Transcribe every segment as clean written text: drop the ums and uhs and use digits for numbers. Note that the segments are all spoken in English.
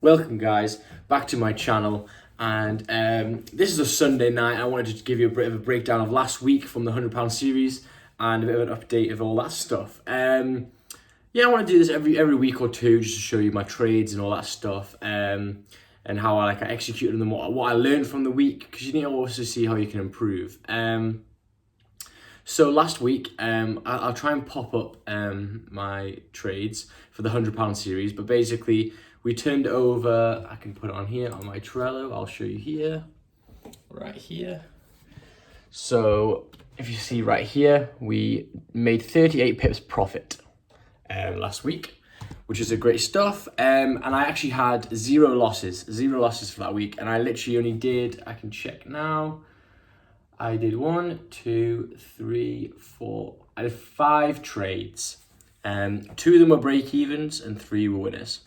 Welcome guys back to my channel, and this is a Sunday night. I wanted to give you a bit of a breakdown of last week from the £100 series and a bit of an update of all that stuff. Yeah, I want to do this every week or two just to show you my trades and all that stuff, and how I executed them, what I learned from the week, because you need to also see how you can improve. So last week, I'll try and pop up my trades for the £100 series, but basically we turned over, I can put it on here on my Trello, I'll show you here, right here. So if you see right here, we made 38 pips profit last week, which is a great stuff. And I actually had zero losses for that week. And I literally only did, I can check now, I did 1, 2, 3, 4, I did 5 trades. 2 of them were break evens and 3 were winners.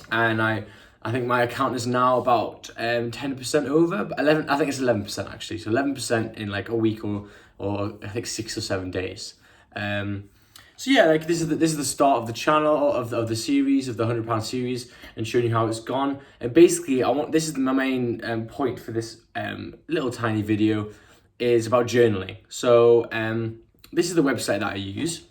And I think my account is now about 10% over, 11, I think it's 11% actually. So 11% in like a week or I think 6 or 7 days. So yeah, like this is the start of the channel of the series, of the £100 series, and showing you how it's gone. And basically, this is my main point for this little tiny video, is about journaling. So this is the website that I use,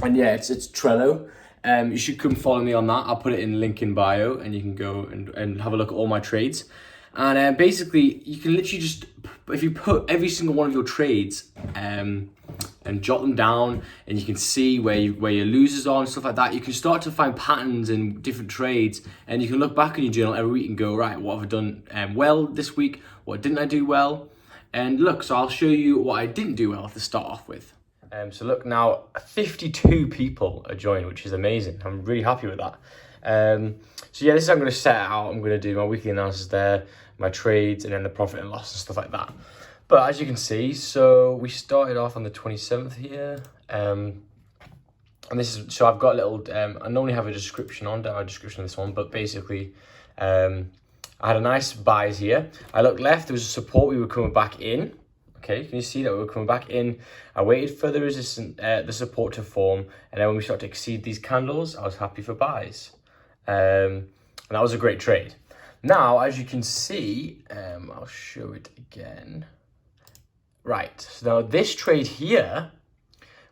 and yeah, it's Trello. You should come follow me on that. I'll put it in link in bio, and you can go and have a look at all my trades. And basically, you can literally just, if you put every single one of your trades and jot them down, and you can see where your losers are and stuff like that, you can start to find patterns in different trades, and you can look back in your journal every week and go, right, what have I done well this week? What didn't I do well? And look, so I'll show you what I didn't do well to start off with. So look, now 52 people are joined, which is amazing. I'm really happy with that. So yeah, this is how I'm going to set it out. I'm going to do my weekly analysis there, my trades, and then the profit and loss and stuff like that. But as you can see, so we started off on the 27th here. And this is, so I've got a little, I normally have a description on, don't have a description of this one, but basically, I had a nice buys here. I looked left, there was a support, we were coming back in. Okay, can you see that we were coming back in? I waited for the resistance, the support to form, and then when we start to exceed these candles, I was happy for buys. And that was a great trade. Now, as you can see, I'll show it again. Right, so now this trade here,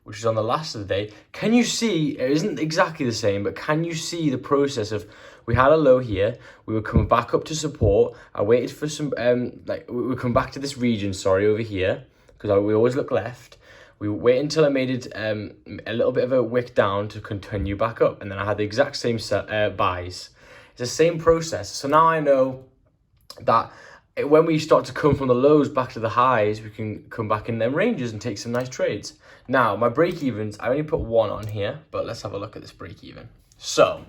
which is on the last of the day, can you see, it isn't exactly the same, but can you see the process of, we had a low here, we were coming back up to support, I waited for some, we were coming back to this region, sorry, over here, because we always look left. We wait until I made it a little bit of a wick down to continue back up, and then I had the exact same set, buys. It's the same process. So now I know that when we start to come from the lows back to the highs, we can come back in them ranges and take some nice trades. Now, my break-evens, I only put 1 on here, but let's have a look at this break-even. So,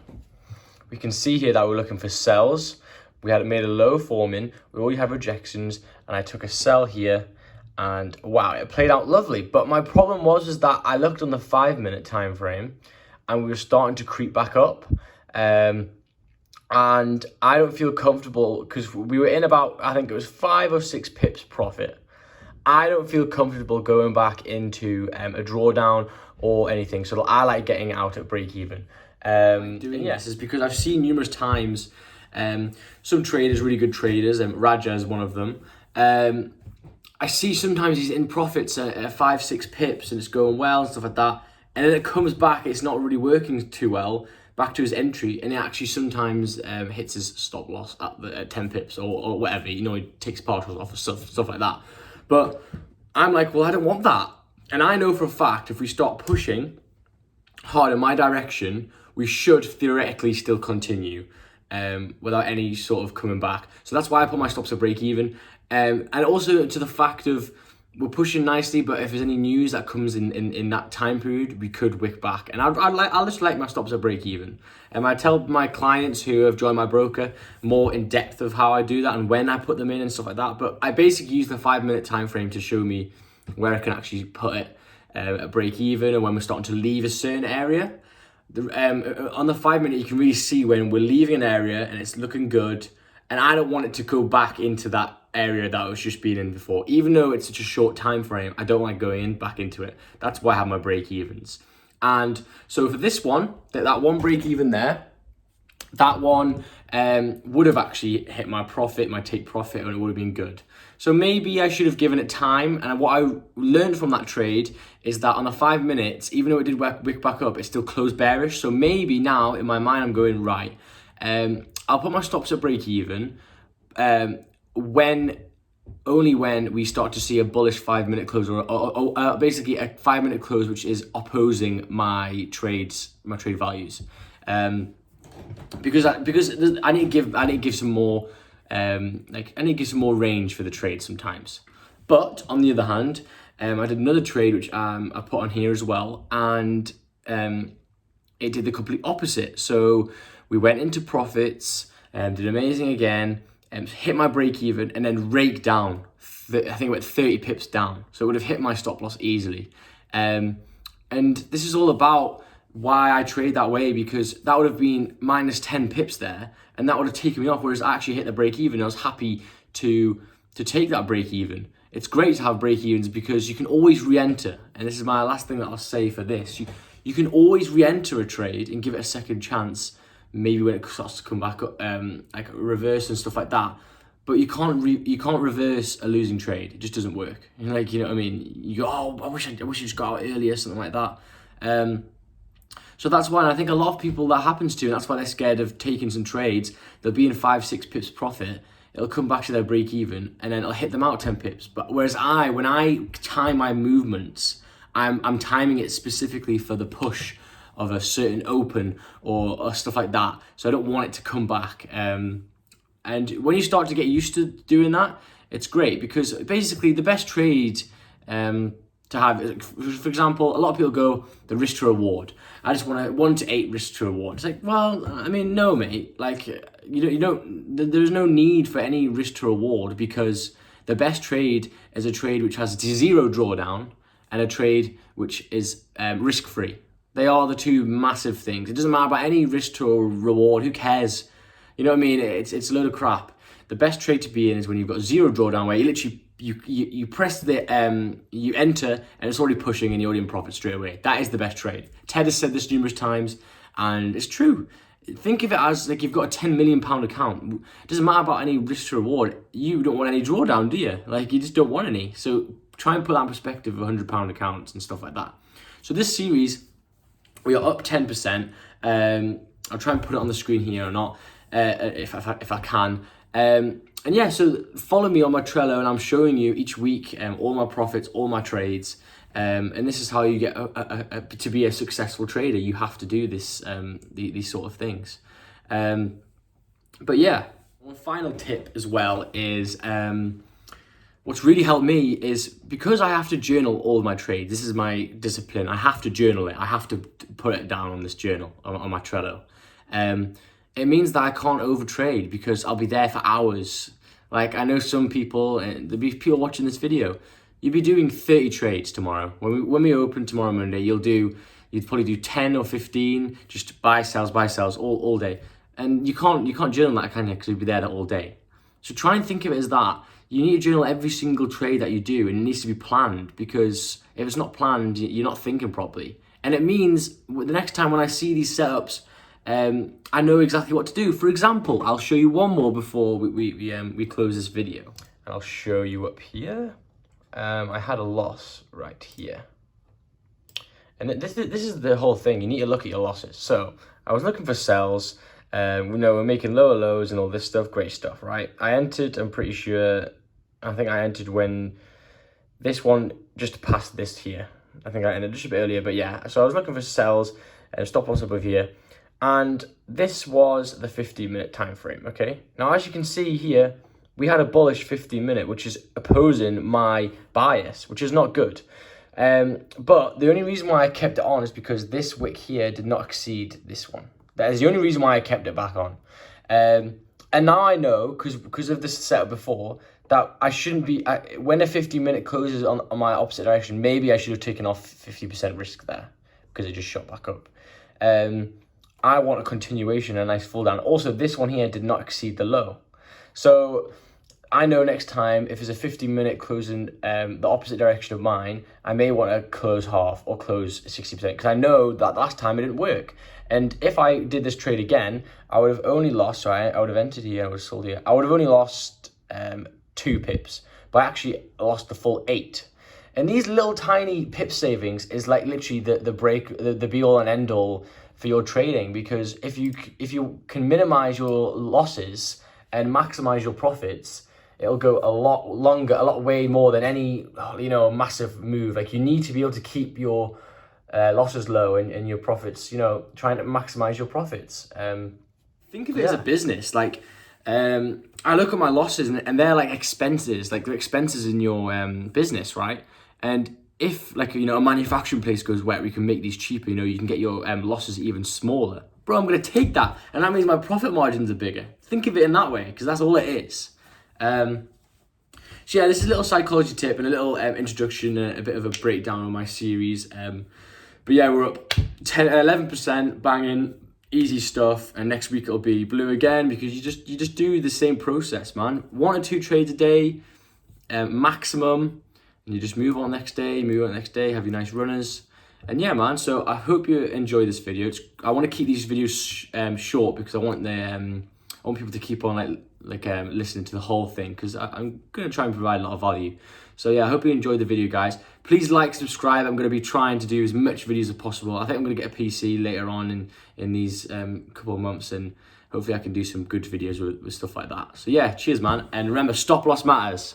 we can see here that we're looking for sells. We had made a low forming, we already have rejections, and I took a sell here, and wow, it played out lovely. But my problem was that I looked on the 5-minute time frame, and we were starting to creep back up. And I don't feel comfortable, because we were in about, I think it was 5 or 6 pips profit. I don't feel comfortable going back into a drawdown or anything. So I like getting out at break even. Doing this is because I've seen numerous times some traders, really good traders, and Raja is one of them. I see sometimes he's in profits at 5, 6 pips and it's going well and stuff like that. And then it comes back, it's not really working too well, back to his entry, and it actually sometimes hits his stop loss at 10 pips or whatever. You know, he takes partials off of stuff like that. But I'm like, well, I don't want that. And I know for a fact, if we start pushing hard in my direction, we should theoretically still continue without any sort of coming back. So that's why I put my stops at break even. And also to the fact of, we're pushing nicely, but if there's any news that comes in that time period, we could wick back. And I'll just like my stops at break even. And I tell my clients who have joined my broker more in depth of how I do that and when I put them in and stuff like that. But I basically use the 5-minute time frame to show me where I can actually put it at break even, and when we're starting to leave a certain area. On the 5-minute, you can really see when we're leaving an area and it's looking good, and I don't want it to go back into that area that I was just being in before. Even though it's such a short time frame, I don't like going back into it. That's why I have my break evens. And so for this one, that one break even there, that one would have actually hit my profit, my take profit, and it would have been good. So maybe I should have given it time. And what I learned from that trade is that on the 5 minutes, even though it did wick back up, it still closed bearish. So maybe now in my mind, I'm going right. I'll put my stops at break even only when we start to see a bullish 5 minute close or basically a 5 minute close which is opposing my trade values. Because I need to give some more I need to give some more range for the trade sometimes. But on the other hand, I did another trade which I put on here as well, and it did the complete opposite. So we went into profits and did amazing again, and hit my break even, and then rake down. I think it went 30 pips down, so it would have hit my stop loss easily. And this is all about why I trade that way, because that would have been minus 10 pips there, and that would have taken me off, whereas I actually hit the break even. I was happy to take that break even. It's great to have break evens because you can always re-enter, and this is my last thing that I'll say for this. You can always re-enter a trade and give it a second chance, maybe when it starts to come back up, like reverse and stuff like that. But you can't reverse a losing trade. It just doesn't work. You know what I mean? You go, oh, I wish I just got out earlier, something like that. So that's why I think a lot of people that happens to, and that's why they're scared of taking some trades. They'll be in 5-6 pips profit. It'll come back to their break even, and then it'll hit them out 10 pips. But whereas when I time my movements, I'm timing it specifically for the push of a certain open or stuff like that. So I don't want it to come back. And when you start to get used to doing that, it's great, because basically the best trade to have, for example, a lot of people go the risk to reward. I just want a 1 to 8 risk to reward. It's like, well, I mean, no, mate. Like, you don't. There's no need for any risk to reward, because the best trade is a trade which has 0 drawdown and a trade which is risk free. They are the two massive things. It doesn't matter about any risk to reward. Who cares? You know what I mean? It's a load of crap. The best trade to be in is when you've got 0 drawdown, where you literally you press the you enter and it's already pushing and you're already in profit straight away. That is the best trade. Ted has said this numerous times, and it's true. Think of it as like you've got a £10 million account. It doesn't matter about any risk to reward. You don't want any drawdown, do you? Like, you just don't want any. So try and put that in perspective of £100 accounts and stuff like that. So this series, we are up 10%. I'll try and put it on the screen here or not, if I can. And yeah, so follow me on my Trello, and I'm showing you each week all my profits, all my trades. And this is how you get to be a successful trader. You have to do this, these sort of things. But yeah, one final tip as well is what's really helped me is, because I have to journal all of my trades. This is my discipline. I have to journal it. I have to put it down on this journal on my Trello. It means that I can't overtrade, because I'll be there for hours. Like, I know some people, and there'll be people watching this video, you'll be doing 30 trades tomorrow. When we open tomorrow Monday, you'd probably do 10 or 15, just buy, sells all day. And you can't journal that, can you? Because you'll be there all day. So try and think of it as that. You need to journal every single trade that you do, and it needs to be planned, because if it's not planned, you're not thinking properly. And it means the next time when I see these setups, I know exactly what to do. For example, I'll show you one more before we close this video. I'll show you up here. I had a loss right here, and this is the whole thing. You need to look at your losses. So I was looking for sells. We're making lower lows and all this stuff. Great stuff, right? I entered. I'm pretty sure. I think I entered when this one just passed this here. I think I entered just a bit earlier, but yeah. So I was looking for sells and stop loss above here. And this was the 15-minute time frame, okay? Now, as you can see here, we had a bullish 15-minute, which is opposing my bias, which is not good. But the only reason why I kept it on is because this wick here did not exceed this one. That is the only reason why I kept it back on. And now I know, because of this setup before, that I shouldn't be... when a 15-minute closes on my opposite direction, maybe I should have taken off 50% risk there, because it just shot back up. I want a continuation, a nice fall down. Also, this one here did not exceed the low. So I know next time if there's a 15-minute closing the opposite direction of mine, I may want to close half or close 60% because I know that last time it didn't work. And if I did this trade again, I would have only lost, so I would have entered here, I would have sold here. I would have only lost 2 pips, but I actually lost the full 8. And these little tiny pip savings is like literally the be all and end all for your trading, because if you can minimize your losses and maximize your profits, it'll go a lot longer, a lot way more than any massive move. Like, you need to be able to keep your losses low and your profits, trying to maximize your profits. Think of it as a business. Like, I look at my losses and they're like expenses, like they're expenses in your business, right? And if like, a manufacturing place goes where we can make these cheaper, you can get your losses even smaller. Bro, I'm going to take that. And that means my profit margins are bigger. Think of it in that way, because that's all it is. So yeah, this is a little psychology tip and a little introduction, a bit of a breakdown on my series. But yeah, we're up 11%, banging, easy stuff. And next week it'll be blue again, because you just do the same process, man. 1 or 2 trades a day, maximum. And you just move on next day, have your nice runners. And yeah, man, so I hope you enjoy this video. I want to keep these videos short, because I want people to keep on listening to the whole thing, because I'm going to try and provide a lot of value. So yeah, I hope you enjoyed the video, guys. Please like, subscribe. I'm going to be trying to do as much videos as possible. I think I'm going to get a PC later on in these couple of months, and hopefully I can do some good videos with stuff like that. So yeah, cheers, man. And remember, stop loss matters.